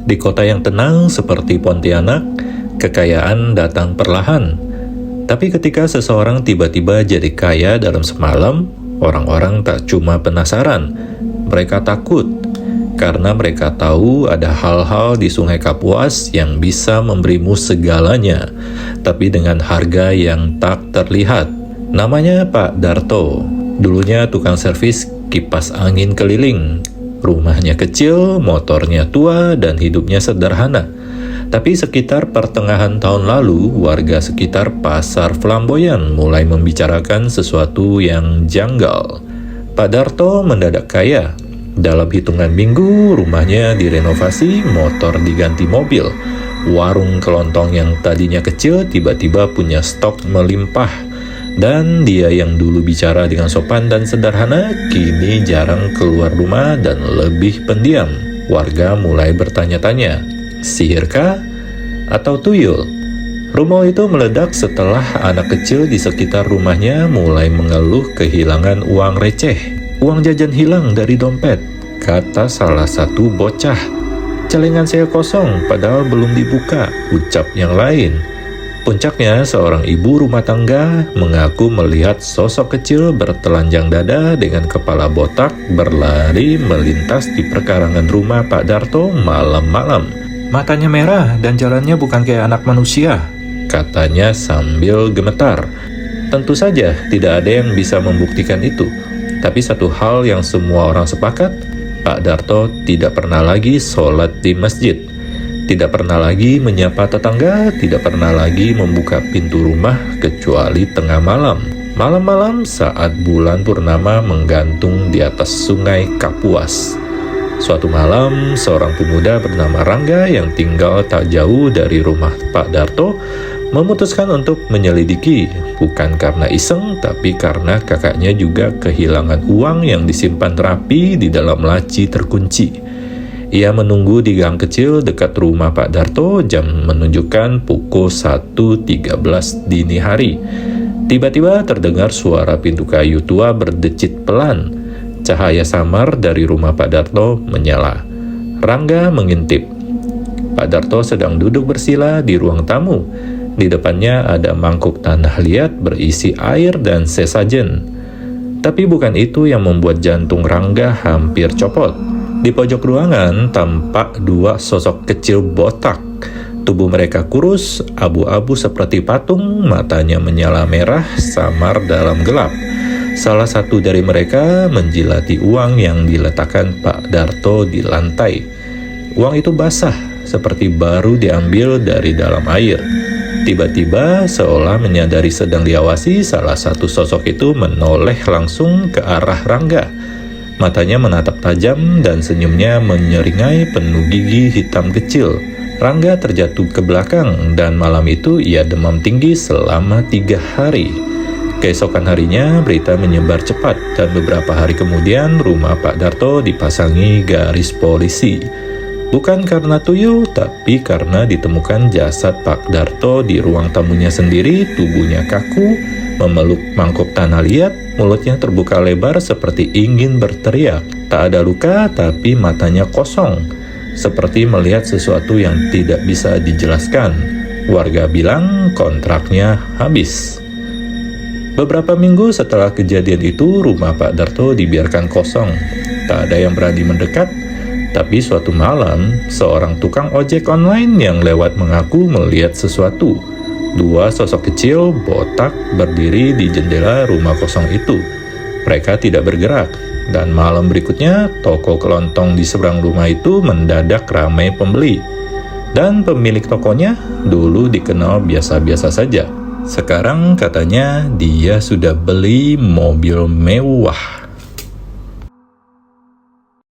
Di kota yang tenang seperti Pontianak, kekayaan datang perlahan. Tapi ketika seseorang tiba-tiba jadi kaya dalam semalam, orang-orang tak cuma penasaran, mereka takut. Karena mereka tahu ada hal-hal di Sungai Kapuas yang bisa memberimu segalanya, tapi dengan harga yang tak terlihat. Namanya Pak Darto, dulunya tukang servis kipas angin keliling. Rumahnya kecil, motornya tua, dan hidupnya sederhana. Tapi sekitar pertengahan tahun lalu, warga sekitar Pasar Flamboyan mulai membicarakan sesuatu yang janggal. Pak Darto mendadak kaya. Dalam hitungan minggu, rumahnya direnovasi, motor diganti mobil. Warung kelontong yang tadinya kecil tiba-tiba punya stok melimpah. Dan dia yang dulu bicara dengan sopan dan sederhana, kini jarang keluar rumah dan lebih pendiam. Warga mulai bertanya-tanya, sihirkah atau tuyul? Rumor itu meledak setelah anak kecil di sekitar rumahnya mulai mengeluh kehilangan uang receh. Uang jajan hilang dari dompet, kata salah satu bocah. Celengan saya kosong padahal belum dibuka, ucap yang lain. Puncaknya, seorang ibu rumah tangga mengaku melihat sosok kecil bertelanjang dada dengan kepala botak berlari melintas di perkarangan rumah Pak Darto malam-malam. Matanya merah dan jalannya bukan kayak anak manusia, katanya sambil gemetar. Tentu saja tidak ada yang bisa membuktikan itu. Tapi satu hal yang semua orang sepakat, Pak Darto tidak pernah lagi sholat di masjid. Tidak pernah lagi menyapa tetangga, tidak pernah lagi membuka pintu rumah kecuali tengah malam. Malam-malam saat bulan purnama menggantung di atas Sungai Kapuas. Suatu malam, seorang pemuda bernama Rangga yang tinggal tak jauh dari rumah Pak Darto memutuskan untuk menyelidiki, bukan karena iseng, tapi karena kakaknya juga kehilangan uang yang disimpan rapi di dalam laci terkunci. Ia menunggu di gang kecil dekat rumah Pak Darto, jam menunjukkan pukul 1.13 dini hari. Tiba-tiba terdengar suara pintu kayu tua berdecit pelan. Cahaya samar dari rumah Pak Darto menyala. Rangga mengintip. Pak Darto sedang duduk bersila di ruang tamu. Di depannya ada mangkuk tanah liat berisi air dan sesajen. Tapi bukan itu yang membuat jantung Rangga hampir copot. Di pojok ruangan tampak dua sosok kecil botak. Tubuh mereka kurus, abu-abu seperti patung, matanya menyala merah, samar dalam gelap. Salah satu dari mereka menjilati uang yang diletakkan Pak Darto di lantai. Uang itu basah, seperti baru diambil dari dalam air. Tiba-tiba, seolah menyadari sedang diawasi, salah satu sosok itu menoleh langsung ke arah Rangga. Matanya menatap tajam dan senyumnya menyeringai penuh gigi hitam kecil. Rangga terjatuh ke belakang dan malam itu ia demam tinggi selama 3 hari. Keesokan harinya berita menyebar cepat dan beberapa hari kemudian rumah Pak Darto dipasangi garis polisi. Bukan karena tuyul, tapi karena ditemukan jasad Pak Darto di ruang tamunya sendiri, tubuhnya kaku, memeluk mangkuk tanah liat, mulutnya terbuka lebar seperti ingin berteriak. Tak ada luka, tapi matanya kosong, seperti melihat sesuatu yang tidak bisa dijelaskan. Warga bilang kontraknya habis. Beberapa minggu setelah kejadian itu, rumah Pak Darto dibiarkan kosong. Tak ada yang berani mendekat. Tapi suatu malam, seorang tukang ojek online yang lewat mengaku melihat sesuatu. 2 sosok kecil botak berdiri di jendela rumah kosong itu. Mereka tidak bergerak, dan malam berikutnya toko kelontong di seberang rumah itu mendadak ramai pembeli. Dan pemilik tokonya dulu dikenal biasa-biasa saja. Sekarang katanya dia sudah beli mobil mewah.